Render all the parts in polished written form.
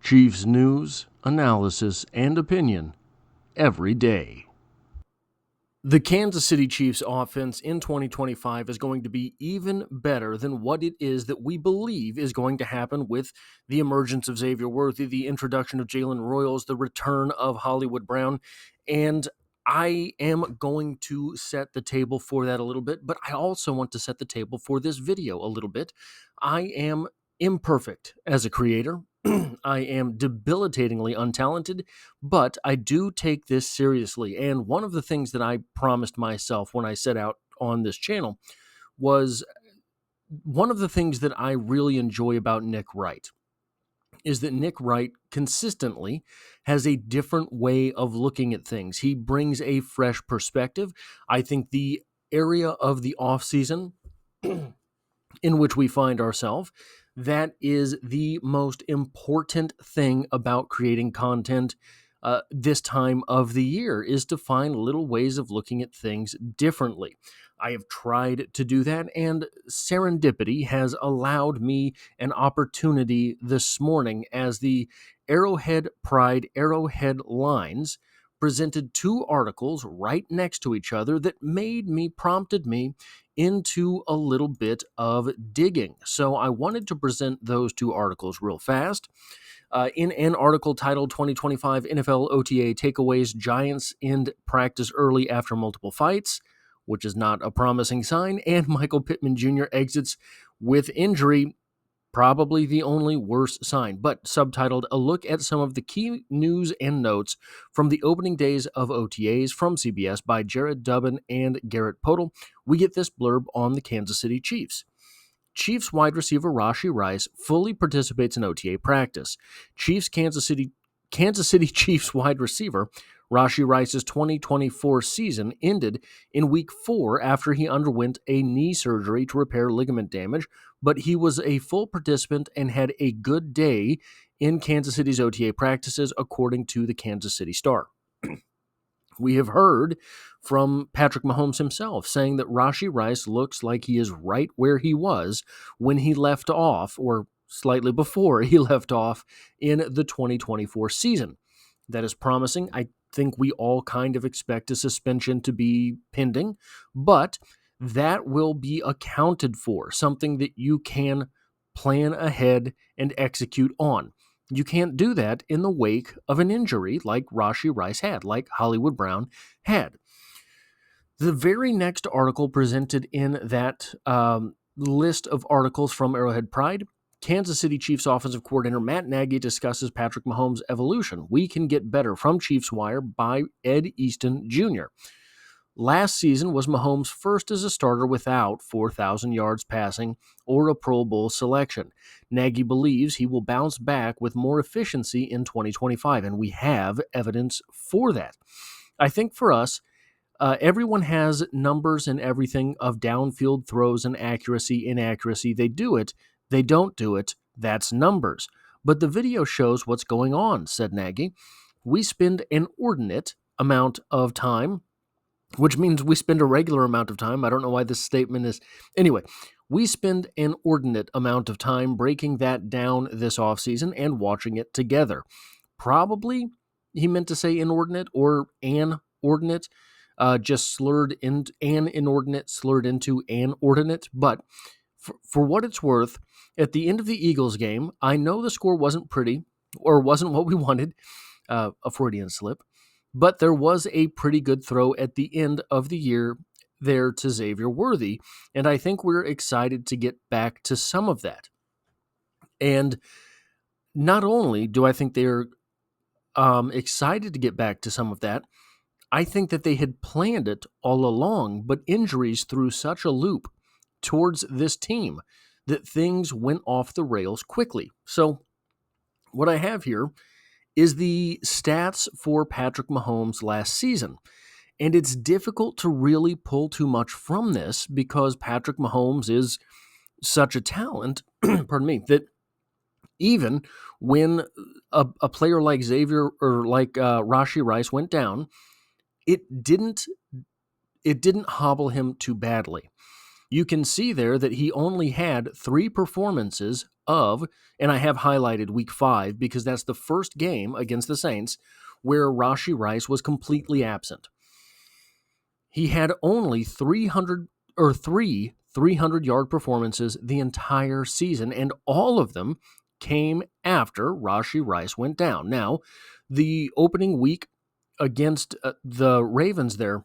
Chiefs news, analysis, and opinion every day. The Kansas City Chiefs offense in 2025 is going to be even better than what it is that we believe is going to happen with the emergence of Xavier Worthy, the introduction of Jalen Royals, the return of Hollywood Brown, and I am going to set the table for that a little bit, but I also want to set the table for this video a little bit. I am imperfect as a creator. I am debilitatingly untalented, but I do take this seriously. And one of the things that I promised myself when I set out on this channel was one of the things that I really enjoy about Nick Wright is that Nick Wright consistently has a different way of looking at things. He brings a fresh perspective. I think the area of the offseason in which we find ourselves, that is the most important thing about creating content this time of the year, is to find little ways of looking at things differently. I have tried to do that, and serendipity has allowed me an opportunity this morning as the Arrowhead Pride Arrowhead Lines presented two articles right next to each other that prompted me into a little bit of digging. So I wanted to present those two articles real fast. In an article titled 2025 NFL OTA Takeaways, Giants End Practice Early After Multiple Fights, which is not a promising sign, and Michael Pittman Jr. exits with injury, probably the only worse sign, but subtitled A Look at Some of the Key News and Notes from the Opening Days of OTAs from CBS by Jared Dubin and Garrett Podol. We get this blurb on the Kansas City Chiefs. Chiefs wide receiver Rashi Rice fully participates in OTA practice. Kansas City Chiefs wide receiver Rashi Rice's 2024 season ended in Week 4 after he underwent a knee surgery to repair ligament damage, but he was a full participant and had a good day in Kansas City's OTA practices, according to the Kansas City Star. We have heard from Patrick Mahomes himself saying that Rashi Rice looks like he is right where he was when he left off, or slightly before he left off in the 2024 season. That is promising. I think we all kind of expect a suspension to be pending, but that will be accounted for, something that you can plan ahead and execute on. You can't do that in the wake of an injury like Rashi Rice had, like Hollywood Brown had. The very next article presented in that list of articles from Arrowhead Pride, Kansas City Chiefs offensive coordinator Matt Nagy discusses Patrick Mahomes' evolution. We can get better from Chiefs Wire by Ed Easton Jr. Last season was Mahomes' first as a starter without 4,000 yards passing or a Pro Bowl selection. Nagy believes he will bounce back with more efficiency in 2025, and we have evidence for that. I think for us, everyone has numbers and everything of downfield throws and accuracy, inaccuracy. They do it. They don't do it. That's numbers. But the video shows what's going on, said Nagy. We spend an inordinate amount of time, which means we spend a regular amount of time. I don't know why this statement is. Anyway, we spend an inordinate amount of time breaking that down this offseason and watching it together. Probably he meant to say inordinate or an ordinate, just slurred in an inordinate, slurred into an ordinate. But for what it's worth, at the end of the Eagles game, I know the score wasn't pretty or wasn't what we wanted, a Freudian slip, but there was a pretty good throw at the end of the year there to Xavier Worthy, and I think we're excited to get back to some of that. And not only do I think they're excited to get back to some of that, I think that they had planned it all along, but injuries threw such a loop towards this team that things went off the rails quickly. So what I have here is the stats for Patrick Mahomes last season. And it's difficult to really pull too much from this because Patrick Mahomes is such a talent, pardon me, that even when a player like Xavier or like Rashi Rice went down, it didn't hobble him too badly. you can see there that he only had 3 performances of, and I have highlighted week 5 because that's the first game against the Saints where Rashi Rice was completely absent. He had only 3 300-yard performances the entire season, and all of them came after Rashi Rice went down. Now, the opening week against the Ravens there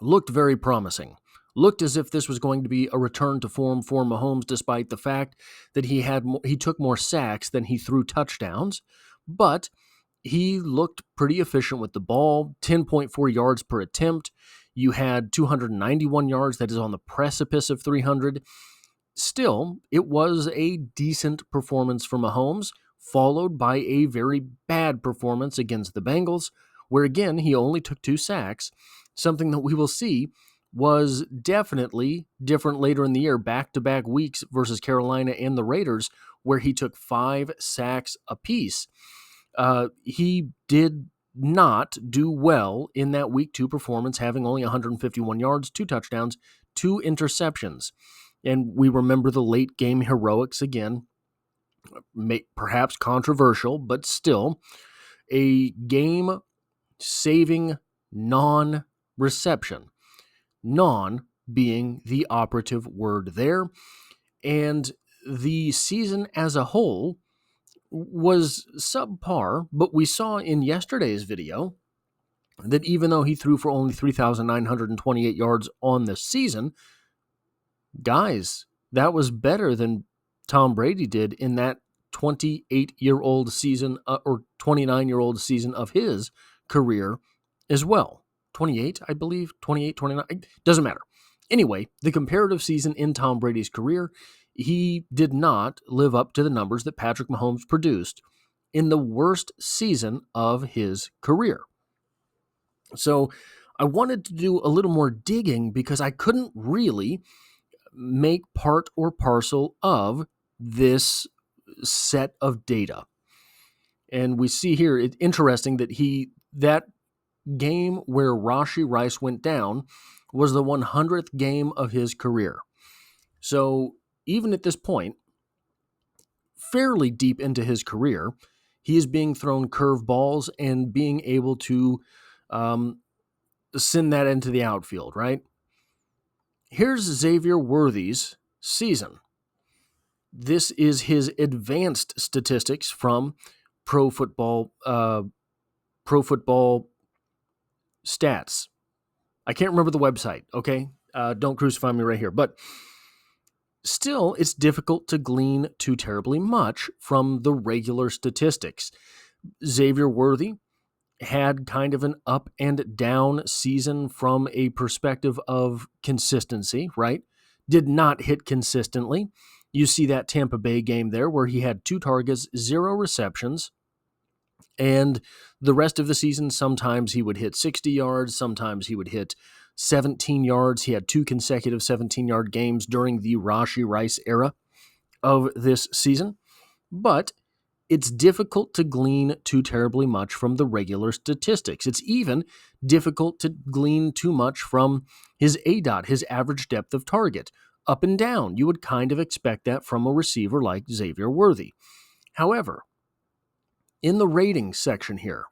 looked very promising. Looked as if this was going to be a return to form for Mahomes, despite the fact that he took more sacks than he threw touchdowns. But he looked pretty efficient with the ball, 10.4 yards per attempt. You had 291 yards, that is on the precipice of 300. Still, it was a decent performance for Mahomes, followed by a very bad performance against the Bengals, where again, he only took 2 sacks, something that we will see was definitely different later in the year, back-to-back weeks versus Carolina and the Raiders, where he took 5 sacks apiece. He did not do well in that week 2 performance, having only 151 yards, 2 touchdowns, 2 interceptions. And we remember the late game heroics again, perhaps controversial, but still a game-saving non-reception. Non being the operative word there. And the season as a whole was subpar, but we saw in yesterday's video that even though he threw for only 3,928 yards on the season, guys, that was better than Tom Brady did in that 28-year-old season or 29-year-old season of his career as well. 28, I believe, 28, 29, doesn't matter. Anyway, the comparative season in Tom Brady's career, he did not live up to the numbers that Patrick Mahomes produced in the worst season of his career. So I wanted to do a little more digging because I couldn't really make part or parcel of this set of data. And we see here, it's interesting that that game where Rashi Rice went down was the 100th game of his career. So even at this point, fairly deep into his career, he is being thrown curveballs and being able to send that into the outfield, right? Here's Xavier Worthy's season. This is his advanced statistics from Pro Football Stats. I can't remember the website, okay? Don't crucify me right here. But still, it's difficult to glean too terribly much from the regular statistics. Xavier Worthy had kind of an up and down season from a perspective of consistency, right? Did not hit consistently. You see that Tampa Bay game there where he had 2 targets, 0 receptions. And the rest of the season, sometimes he would hit 60 yards, sometimes he would hit 17 yards. He had 2 consecutive 17-yard games during the Rashi Rice era of this season. But it's difficult to glean too terribly much from the regular statistics. It's even difficult to glean too much from his ADOT, his average depth of target. Up and down, you would kind of expect that from a receiver like Xavier Worthy. However, in the ratings section here,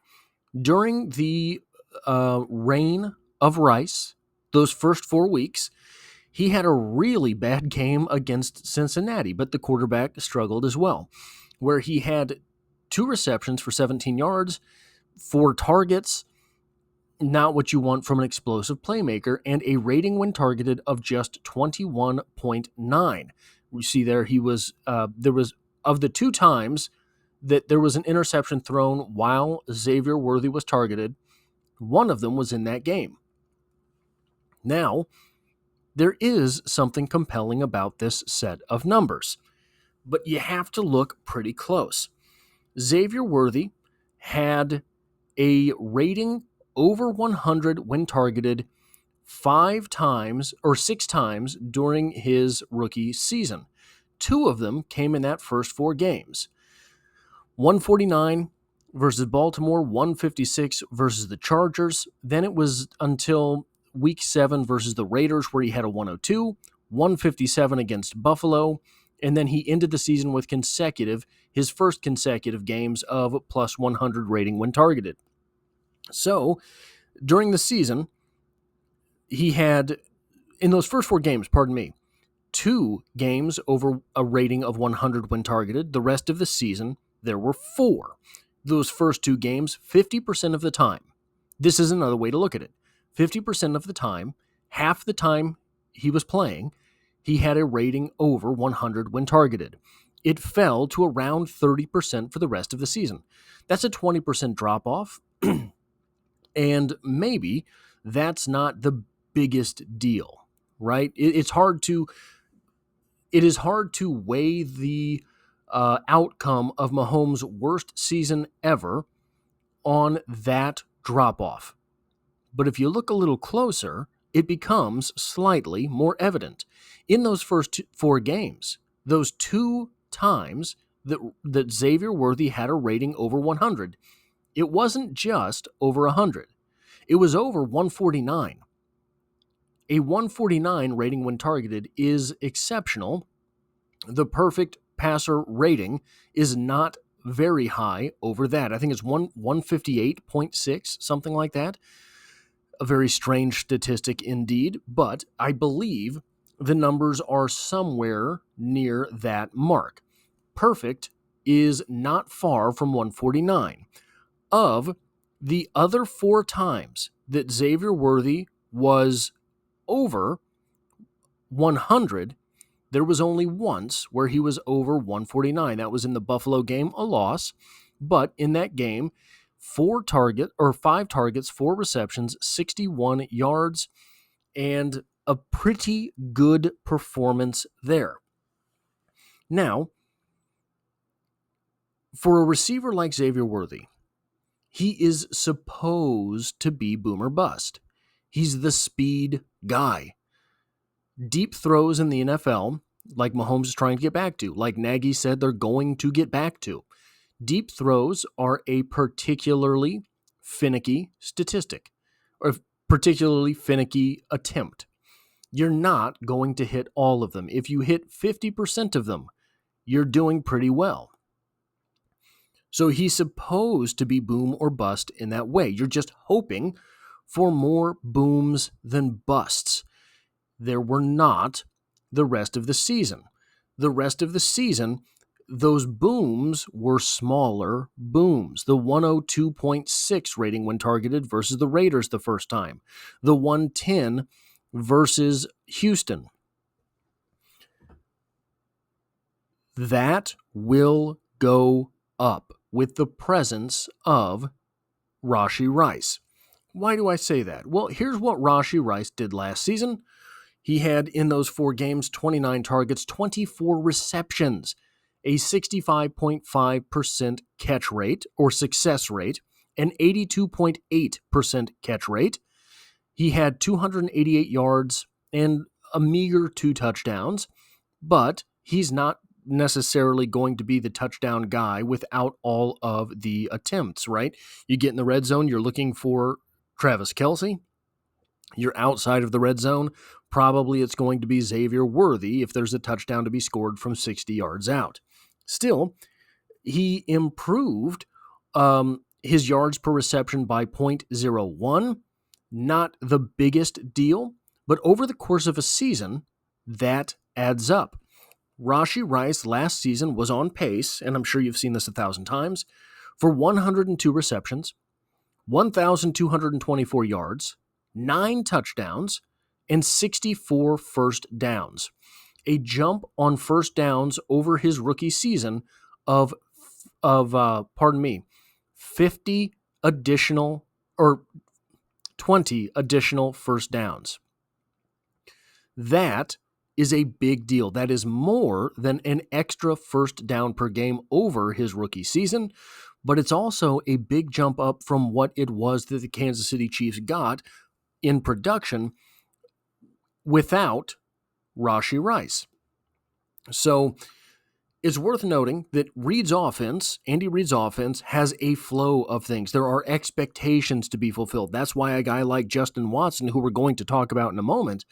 during the reign of Rice, those first 4 weeks, he had a really bad game against Cincinnati, but the quarterback struggled as well, where he had 2 receptions for 17 yards, 4 targets, not what you want from an explosive playmaker, and a rating when targeted of just 21.9. You see there, there was, of the 2 times that there was an interception thrown while Xavier Worthy was targeted, one of them was in that game. Now, there is something compelling about this set of numbers, but you have to look pretty close. Xavier Worthy had a rating over 100 when targeted 6 times during his rookie season. 2 of them came in that first 4 games. 149 versus Baltimore, 156 versus the Chargers. Then it was until week 7 versus the Raiders where he had a 102, 157 against Buffalo, and then he ended the season with his first consecutive games of plus 100 rating when targeted. So, during the season, he had, in those first 4 games, 2 games over a rating of 100 when targeted. The rest of the season, there were 4. Those first 2 games, 50% of the time. This is another way to look at it. 50% of the time, half the time he was playing, he had a rating over 100 when targeted. It fell to around 30% for the rest of the season. That's a 20% drop-off, and maybe that's not the biggest deal, right? It is hard to weigh the outcome of Mahomes' worst season ever on that drop-off. But if you look a little closer, it becomes slightly more evident. In those first 4 games, those 2 times that Xavier Worthy had a rating over 100, it wasn't just over 100. It was over 149. A 149 rating when targeted is exceptional. The perfect passer rating is not very high over that. I think it's 158.6, something like that. A very strange statistic indeed, but I believe the numbers are somewhere near that mark. Perfect is not far from 149. Of the other 4 times that Xavier Worthy was over 100, there was only once where he was over 149. That was in the Buffalo game, a loss. But in that game, 5 targets, 4 receptions, 61 yards, and a pretty good performance there. Now, for a receiver like Xavier Worthy, he is supposed to be boom or bust. He's the speed guy. Deep throws in the NFL, like Mahomes is trying to get back to, like Nagy said they're going to get back to. Deep throws are a particularly finicky statistic, or particularly finicky attempt. You're not going to hit all of them. If you hit 50% of them, you're doing pretty well. So he's supposed to be boom or bust in that way. You're just hoping for more booms than busts. There were not the rest of the season. The rest of the season, those booms were smaller booms. The 102.6 rating when targeted versus the Raiders the first time. The 110 versus Houston. That will go up with the presence of Rashi Rice. Why do I say that? Well, here's what Rashi Rice did last season. He had in those 4 games 29 targets, 24 receptions, a 65.5% catch rate or success rate, an 82.8% catch rate. He had 288 yards and a meager 2 touchdowns, but he's not necessarily going to be the touchdown guy without all of the attempts, right? You get in the red zone, you're looking for Travis Kelce. You're outside of the red zone, probably it's going to be Xavier Worthy if there's a touchdown to be scored from 60 yards out. Still, he improved his yards per reception by 0.01. Not the biggest deal, but over the course of a season, that adds up. Rashi Rice last season was on pace, and I'm sure you've seen this 1,000 times, for 102 receptions, 1,224 yards, 9 touchdowns, and 64 first downs. A jump on first downs over his rookie season of 50 additional or 20 additional first downs. That is a big deal. That is more than an extra first down per game over his rookie season, but it's also a big jump up from what it was that the Kansas City Chiefs got in production without Rashi Rice. So it's worth noting that Andy Reid's offense, has a flow of things. There are expectations to be fulfilled. That's why a guy like Justin Watson, who we're going to talk about in a moment,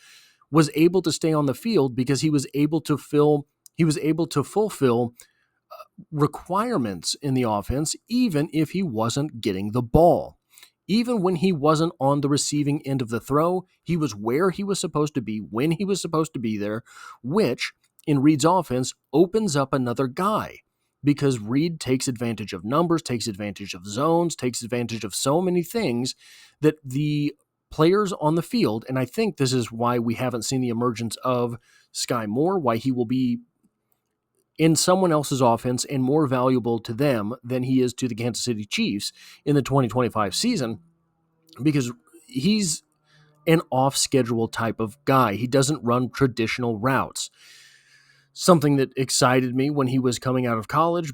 was able to stay on the field because he was able to fulfill requirements in the offense, even if he wasn't getting the ball. Even when he wasn't on the receiving end of the throw, he was where he was supposed to be, when he was supposed to be there, which in Reed's offense opens up another guy because Reed takes advantage of numbers, takes advantage of zones, takes advantage of so many things that the players on the field, and I think this is why we haven't seen the emergence of Sky Moore, why he will be in someone else's offense and more valuable to them than he is to the Kansas City Chiefs in the 2025 season, because he's an off-schedule type of guy. He doesn't run traditional routes. Something that excited me when he was coming out of college,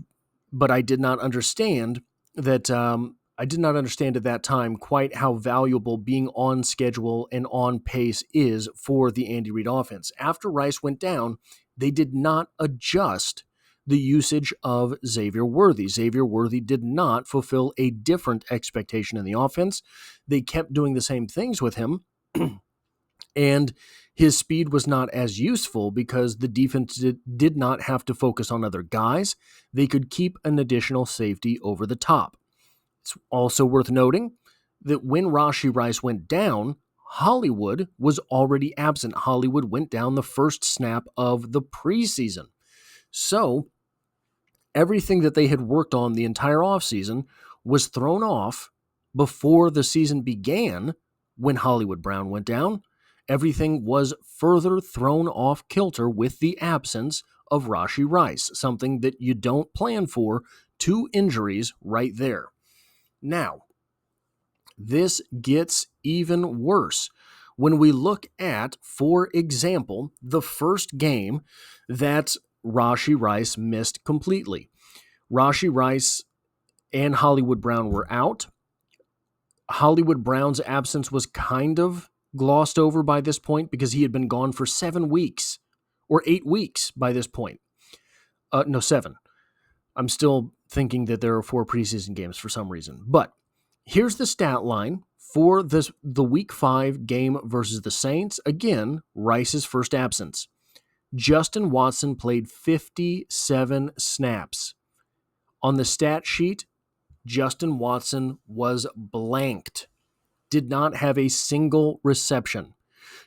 but I did not understand at that time quite how valuable being on schedule and on pace is for the Andy Reid offense. After Rice went down, they did not adjust the usage of Xavier Worthy. Xavier Worthy did not fulfill a different expectation in the offense. They kept doing the same things with him, and his speed was not as useful because the defense did not have to focus on other guys. They could keep an additional safety over the top. It's also worth noting that when Rashi Rice went down, Hollywood was already absent. Hollywood went down the first snap of the preseason. So everything that they had worked on the entire offseason was thrown off before the season began when Hollywood Brown went down. Everything was further thrown off kilter with the absence of Rashi Rice, something that you don't plan for. 2 injuries right there. Now, this gets even worse when we look at, for example, the first game that Rashi Rice missed completely. Rashi Rice and Hollywood Brown were out. Hollywood Brown's absence was kind of glossed over by this point because he had been gone for 7 weeks or 8 weeks by this point. 7. I'm still thinking that there are 4 preseason games for some reason. But here's the stat line for the Week 5 game versus the Saints. Again, Rice's first absence. Justin Watson played 57 snaps. On the stat sheet, Justin Watson was blanked. Did not have a single reception.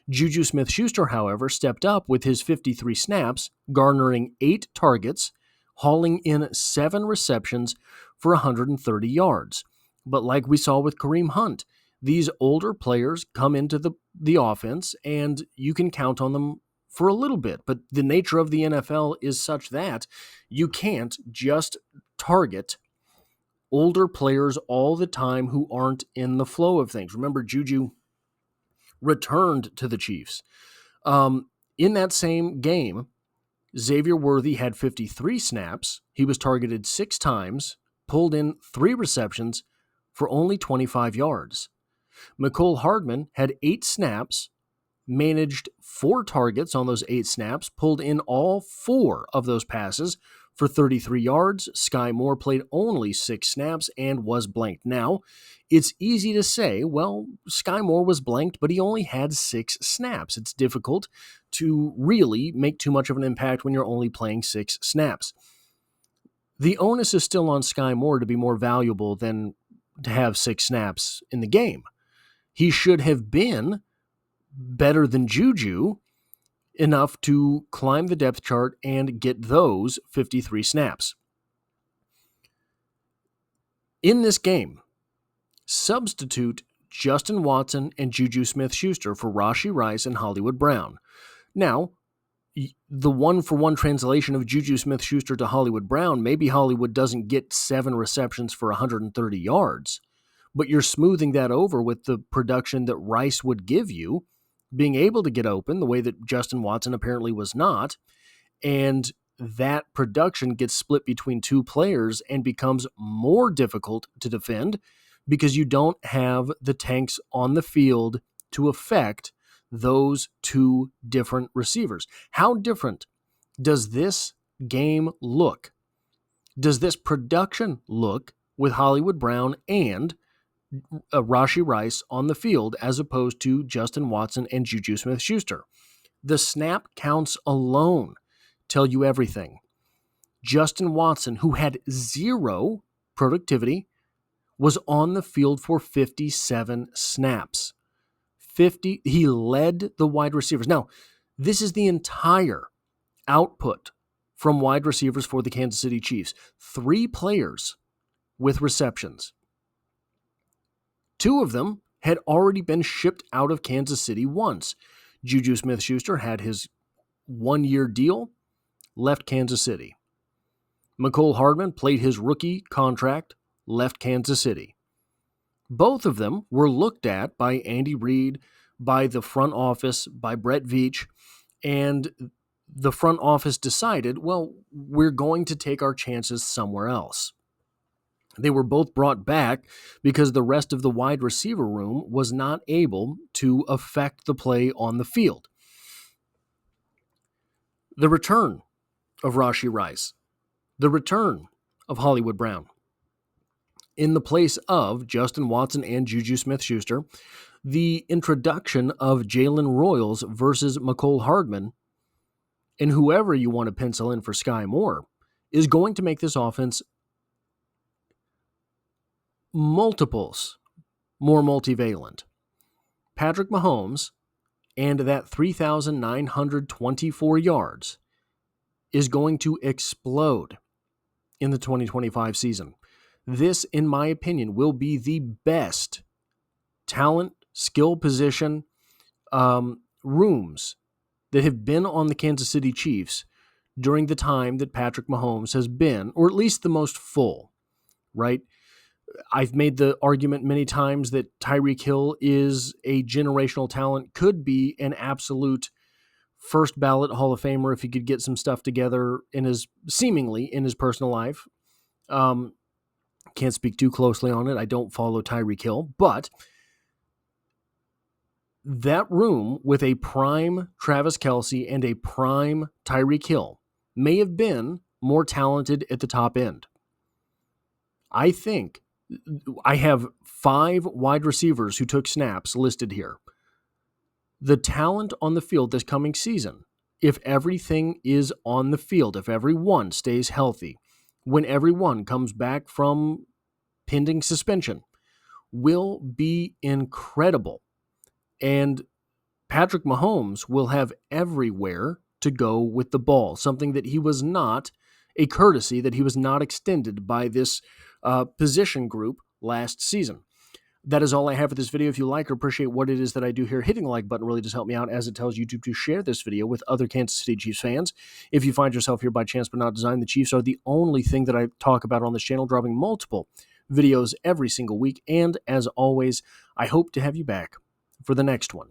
Juju Smith-Schuster, however, stepped up with his 53 snaps, garnering 8 targets, hauling in 7 receptions for 130 yards. But like we saw with Kareem Hunt, these older players come into the offense and you can count on them for a little bit. But the nature of the NFL is such that you can't just target older players all the time who aren't in the flow of things. Remember, Juju returned to the Chiefs. In that same game, Xavier Worthy had 53 snaps. He was targeted 6 times, pulled in 3 receptions for only 25 yards. Mecole Hardman had 8 snaps, managed 4 targets on those 8 snaps, pulled in all 4 of those passes for 33 yards. Sky Moore played only 6 snaps and was blanked. Now, it's easy to say, well, Sky Moore was blanked, but he only had 6 snaps. It's difficult to really make too much of an impact when you're only playing 6 snaps. The onus is still on Sky Moore to be more valuable than to have 6 snaps in the game. He should have been better than Juju enough to climb the depth chart and get those 53 snaps. In this game, substitute Justin Watson and Juju Smith-Schuster for Rashi Rice and Hollywood Brown. Now, the one-for-one translation of Juju Smith-Schuster to Hollywood Brown, maybe Hollywood doesn't get 7 receptions for 130 yards, but you're smoothing that over with the production that Rice would give you, being able to get open the way that Justin Watson apparently was not, and that production gets split between 2 players and becomes more difficult to defend because you don't have the tanks on the field to affect those 2 different receivers. How different does this game look? Does this production look with Hollywood Brown and Rashi Rice on the field as opposed to Justin Watson and Juju Smith-Schuster? The snap counts alone tell you everything. Justin Watson, who had 0 productivity, was on the field for 57 snaps. He led the wide receivers. Now, this is the entire output from wide receivers for the Kansas City Chiefs. 3 players with receptions. 2 of them had already been shipped out of Kansas City once. Juju Smith-Schuster had his 1-year deal, left Kansas City. Mecole Hardman played his rookie contract, left Kansas City. Both of them were looked at by Andy Reid, by the front office, by Brett Veach, and the front office decided, well, we're going to take our chances somewhere else. They were both brought back because the rest of the wide receiver room was not able to affect the play on the field. The return of Rashi Rice, the return of Hollywood Brown, in the place of Justin Watson and Juju Smith-Schuster, the introduction of Jalen Royals versus Mecole Hardman, and whoever you want to pencil in for Sky Moore, is going to make this offense multiples more multivalent. Patrick Mahomes and that 3,924 yards is going to explode in the 2025 season. This, in my opinion, will be the best talent, skill position rooms that have been on the Kansas City Chiefs during the time that Patrick Mahomes has been, or at least the most full, right? I've made the argument many times that Tyreek Hill is a generational talent, could be an absolute first ballot Hall of Famer if he could get some stuff together seemingly in his personal life. Can't speak too closely on it. I don't follow Tyreek Hill, but that room with a prime Travis Kelce and a prime Tyreek Hill may have been more talented at the top end. I think I have 5 wide receivers who took snaps listed here. The talent on the field this coming season, if everything is on the field, if everyone stays healthy, when everyone comes back from pending suspension, will be incredible. And Patrick Mahomes will have everywhere to go with the ball, something that he was not, a courtesy that he was not extended by this position group last season. That is all I have for this video. If you like or appreciate what it is that I do here, hitting the like button really does help me out, as it tells YouTube to share this video with other Kansas City Chiefs fans. If you find yourself here by chance but not design, the Chiefs are the only thing that I talk about on this channel, dropping multiple videos every single week. And as always, I hope to have you back for the next one.